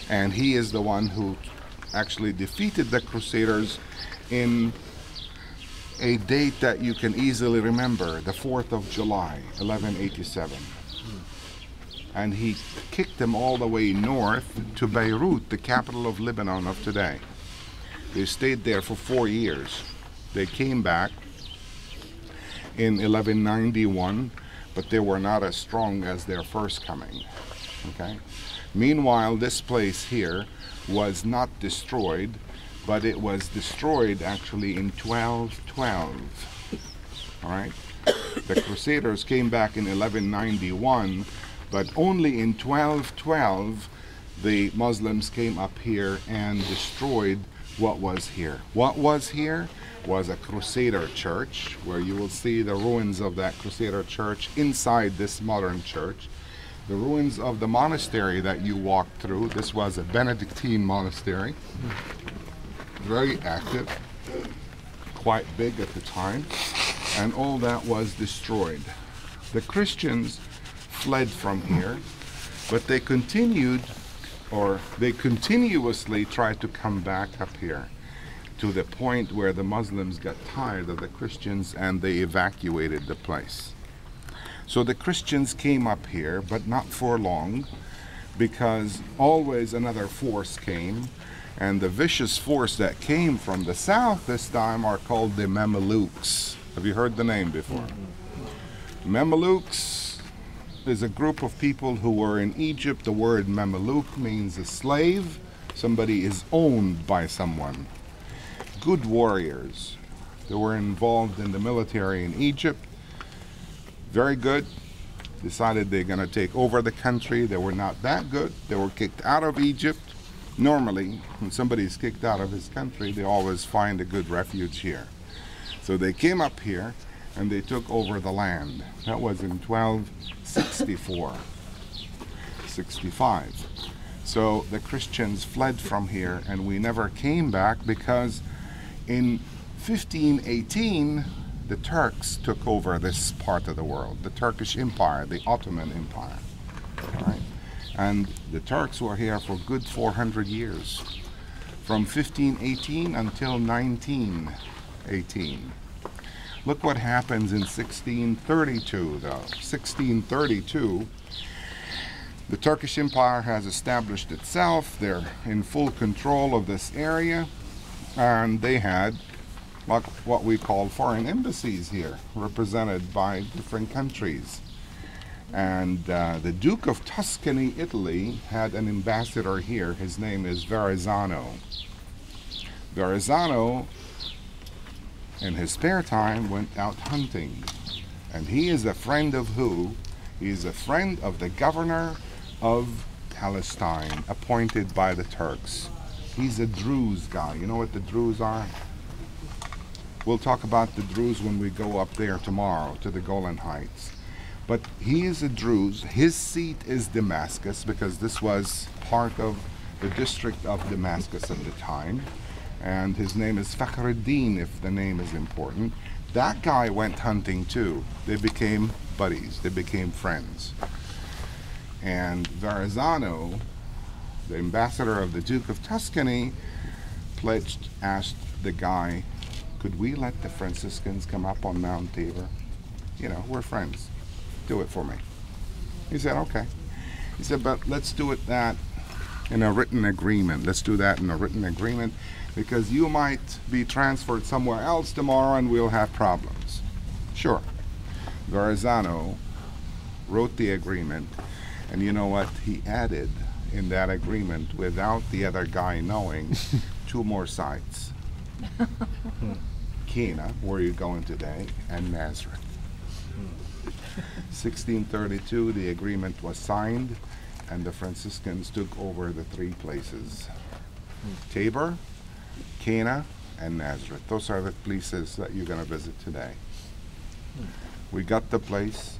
And he is the one who actually defeated the Crusaders in a date that you can easily remember, the 4th of July, 1187. And he kicked them all the way north to Beirut, the capital of Lebanon of today. They stayed there for 4 years. They came back in 1191, but they were not as strong as their first coming. Okay. Meanwhile, this place here was not destroyed, but it was destroyed actually in 1212. All right. The Crusaders came back in 1191, but only in 1212 the Muslims came up here and destroyed what was here. What was here was a Crusader church, where you will see the ruins of that Crusader church inside this modern church. The ruins of the monastery that you walked through, this was a Benedictine monastery, very active, quite big at the time, and all that was destroyed. The Christians fled from here, but they continued, or they continuously tried to come back up here, to the point where the Muslims got tired of the Christians and they evacuated the place. So the Christians came up here, but not for long, because always another force came, and the vicious force that came from the south this time are called the Mamelukes. Have you heard the name before? Mamelukes is a group of people who were in Egypt. The word Mameluk means a slave. Somebody is owned by someone. Good warriors. They were involved in the military in Egypt. Very good. Decided they're going to take over the country. They were not that good. They were kicked out of Egypt. Normally, when somebody is kicked out of his country, they always find a good refuge here. So they came up here and they took over the land. That was in 1264, 65. So the Christians fled from here, and we never came back because in 1518, the Turks took over this part of the world, the Turkish Empire, the Ottoman Empire. All right? And the Turks were here for good 400 years, from 1518 until 1918. Look what happens in 1632, though. 1632, the Turkish Empire has established itself. They're in full control of this area, and they had what we call foreign embassies here, represented by different countries. And the Duke of Tuscany, Italy, had an ambassador here. His name is Verrazzano. Verrazzano, in his spare time, went out hunting. And he is a friend of who? He is a friend of the governor of Palestine, appointed by the Turks. He's a Druze guy. You know what the Druze are? We'll talk about the Druze when we go up there tomorrow to the Golan Heights. But he is a Druze. His seat is Damascus, because this was part of the district of Damascus at the time. And his name is Fakhruddin, if the name is important. That guy went hunting too. They became buddies. They became friends. And Verrazzano, the ambassador of the Duke of Tuscany, asked the guy, could we let the Franciscans come up on Mount Tabor? You know, we're friends. Do it for me. He said, okay. He said, but let's do it that in a written agreement. Let's do that in a written agreement, because you might be transferred somewhere else tomorrow and we'll have problems. Sure. Verrazzano wrote the agreement, and you know what? He added in that agreement, without the other guy knowing, 2 more sites. Cana, where you're going today, and Nazareth. 1632, the agreement was signed, and the Franciscans took over the 3 places. Tabor, Cana, and Nazareth. Those are the places that you're going to visit today. We got the place,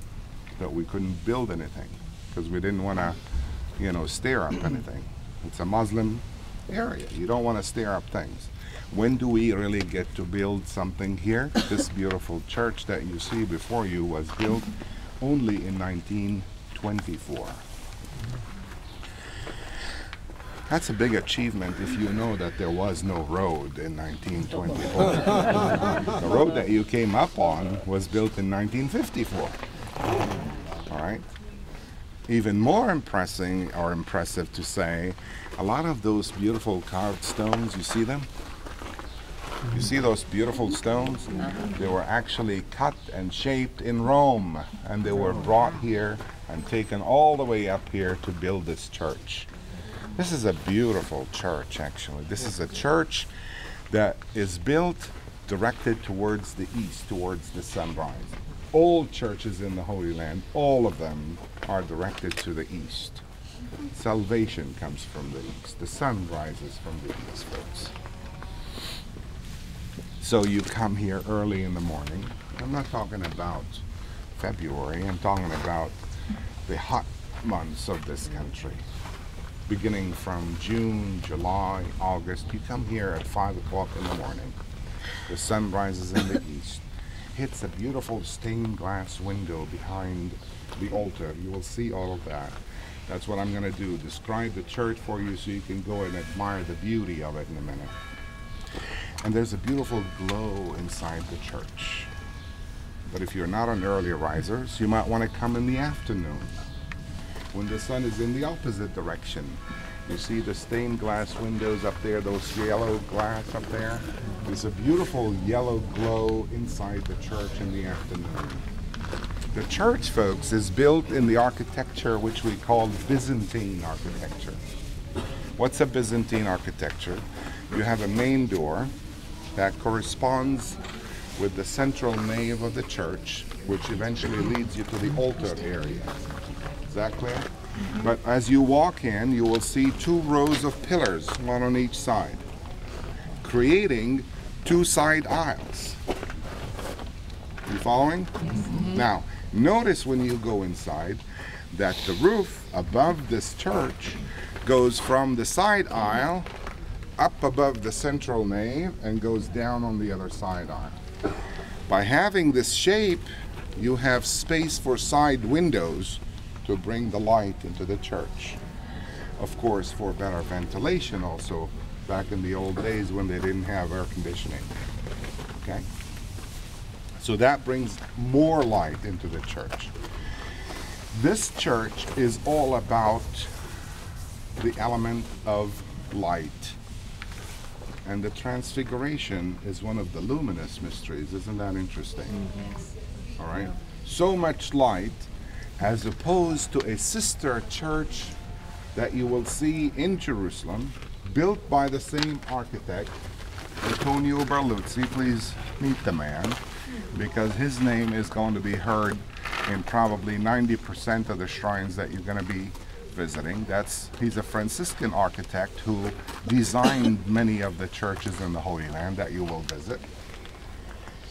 but we couldn't build anything because we didn't want to, you know, stir up anything. It's a Muslim area. You don't want to stir up things. When do we really get to build something here? This beautiful church that you see before you was built only in 1924. That's a big achievement if you know that there was no road in 1924. The road that you came up on was built in 1954. All right? Even more impressive to say, a lot of those beautiful carved stones, you see them? You see those beautiful stones? They were actually cut and shaped in Rome, and they were brought here and taken all the way up here to build this church. This is a beautiful church, actually. This is a church that is built directed towards the east, towards the sunrise. All churches in the Holy Land, all of them are directed to the east. Salvation comes from the east. The sun rises from the east, folks. So you come here early in the morning. I'm not talking about February. I'm talking about the hot months of this country. Beginning from June, July, August, you come here at 5 o'clock in the morning. The sun rises in the east, hits a beautiful stained glass window behind the altar. You will see all of that. That's what I'm going to do, describe the church for you so you can go and admire the beauty of it in a minute. And there's a beautiful glow inside the church. But if you're not an early riser, you might want to come in the afternoon when the sun is in the opposite direction. You see the stained glass windows up there, those yellow glass up there? There's a beautiful yellow glow inside the church in the afternoon. The church, folks, is built in the architecture which we call Byzantine architecture. What's a Byzantine architecture? You have a main door that corresponds with the central nave of the church, which eventually leads you to the altar area. Is that clear? But as you walk in, you will see 2 rows of pillars, one on each side, creating 2 side aisles. You following? Now, notice when you go inside that the roof above this church goes from the side aisle up above the central nave and goes down on the other side aisle. By having this shape, you have space for side windows to bring the light into the church. Of course, for better ventilation also, back in the old days when they didn't have air conditioning. Okay? So that brings more light into the church. This church is all about the element of light. And the Transfiguration is one of the luminous mysteries. Isn't that interesting? Yes. All right? So much light, as opposed to a sister church that you will see in Jerusalem, built by the same architect, Antonio Berluzzi. Please meet the man, because his name is going to be heard in probably 90% of the shrines that you're going to be visiting. He's a Franciscan architect who designed many of the churches in the Holy Land that you will visit.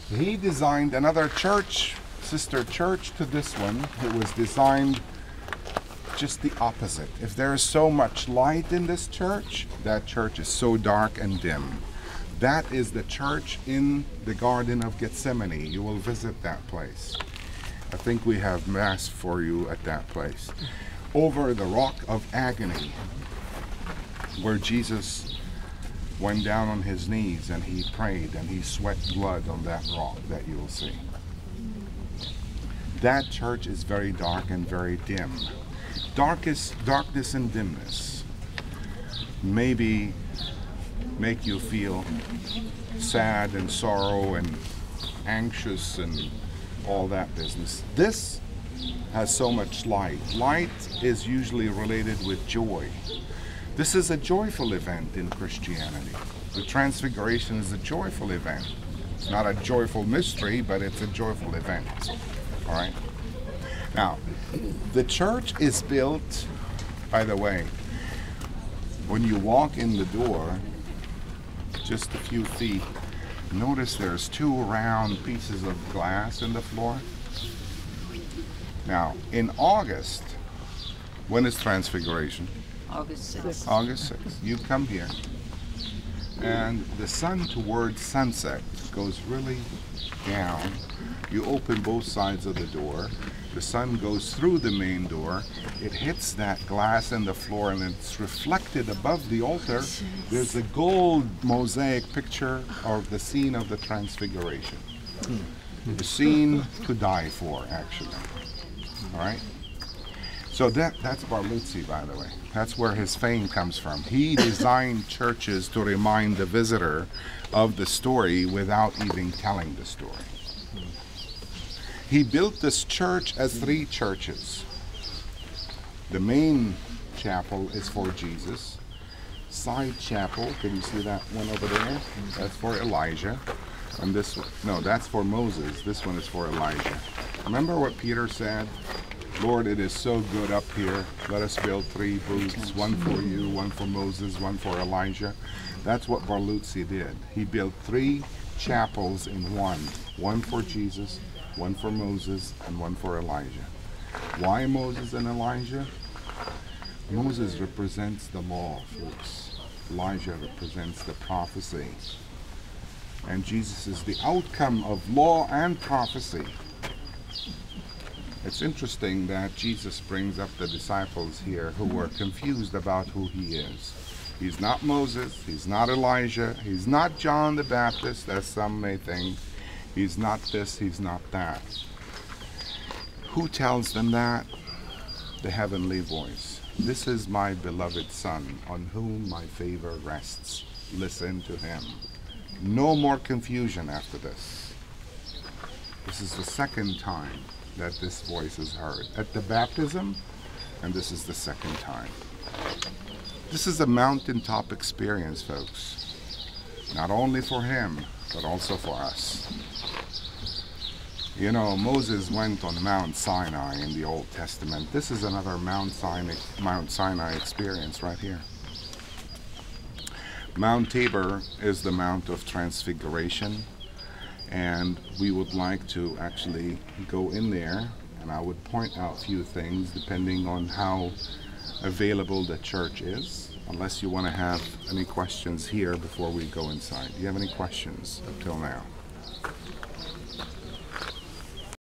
He designed another church, sister church to this one. It was designed just the opposite. If there is so much light in this church, that church is so dark and dim. That is the church in the Garden of Gethsemane. You will visit that place. I think we have Mass for you at that place. Over the Rock of Agony, where Jesus went down on his knees and he prayed and he sweat blood on that rock that you will see. That church is very dark and very dim. Darkness and dimness maybe make you feel sad and sorrow and anxious and all that business. This has so much light. Light is usually related with joy. This is a joyful event in Christianity. The Transfiguration is a joyful event. It's not a joyful mystery, but it's a joyful event. All right? Now, the church is built, by the way, when you walk in the door, just a few feet, notice there's 2 round pieces of glass in the floor. Now, in August, when is Transfiguration? August 6th. August 6th. You come here, and the sun towards sunset goes really down. You open both sides of the door. The sun goes through the main door. It hits that glass in the floor, and it's reflected above the altar. There's a gold mosaic picture of the scene of the Transfiguration. The scene to die for, actually. All right? So that's Barluzzi, by the way. That's where his fame comes from. He designed churches to remind the visitor of the story without even telling the story. He built this church as 3 churches. The main chapel is for Jesus. Side chapel, can you see that one over there? That's for Elijah. And this one, no, that's for Moses. This one is for Elijah. Remember what Peter said? Lord, it is so good up here. Let us build 3 booths, one for you, one for Moses, one for Elijah. That's what Barluzzi did. He built 3 chapels in one. One for Jesus, one for Moses, and one for Elijah. Why Moses and Elijah? Moses represents the law, folks. Elijah represents the prophecy. And Jesus is the outcome of law and prophecy. It's interesting that Jesus brings up the disciples here who were confused about who he is. He's not Moses, he's not Elijah, he's not John the Baptist, as some may think. He's not this, he's not that. Who tells them that? The heavenly voice. This is my beloved Son, on whom my favor rests. Listen to him. No more confusion after this. This is the second time that this voice is heard. At the baptism, and this is the second time. This is a mountaintop experience, folks. Not only for him, but also for us. You know, Moses went on Mount Sinai in the Old Testament. This is another Mount Sinai experience right here. Mount Tabor is the Mount of Transfiguration, and we would like to actually go in there, and I would point out a few things depending on how available the church is, unless you want to have any questions here before we go inside. Do you have any questions up till now?